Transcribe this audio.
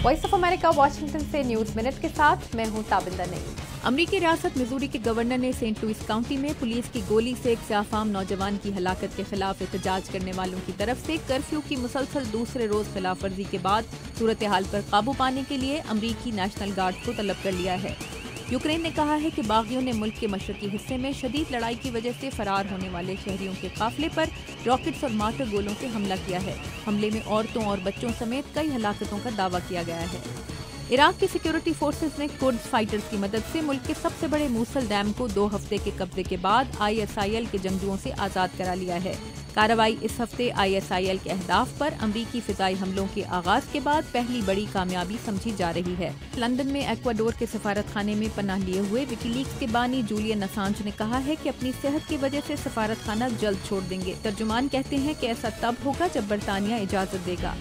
Voice of America Washington से news minute के साथ मैं हूं ताबिंदा नईम। अमरीकी रियासत मिजूरी के गवर्नर ने सेंट लुइस काउंटी में पुलिस की गोली से एक स्याफाम नौजवान की हलाकत के खिलाफ एहतजाज करने वालों की तरफ से कर्फ्यू की मुसलसल दूसरे रोज खिलाफ वर्जी के बाद सूरत हाल पर काबू पाने के लिए अमरीकी नेशनल गार्ड को तलब कर लिया है। यूक्रेन ने कहा है कि बागियों ने मुल्क के मशरकी हिस्से में शदीद लड़ाई की वजह से फरार होने वाले शहरियों के काफिले पर रॉकेट्स और मार्टर गोलों से हमला किया है। हमले में औरतों और बच्चों समेत कई हलाकतों का दावा किया गया है। इराक की सिक्योरिटी फोर्सेस ने कुर्द फाइटर्स की मदद से मुल्क के सबसे बड़े मूसल डैम को 2 हफ्ते के कब्जे के बाद ISIL के जंगजुओं से आजाद करा लिया है। कार्रवाई इस हफ्ते ISIL के अहदाफ पर अमरीकी फिजाई हमलों के आगाज के बाद पहली बड़ी कामयाबी समझी जा रही है। लंदन में एक्वाडोर के सफारत खाने में पनाह लिए हुए विकीलीक्स के बानी जूलियन असांज ने कहा है कि अपनी सेहत की वजह से सफारत खाना जल्द छोड़ देंगे। तर्जुमान कहते हैं कि ऐसा तब होगा जब बरतानिया इजाजत देगा।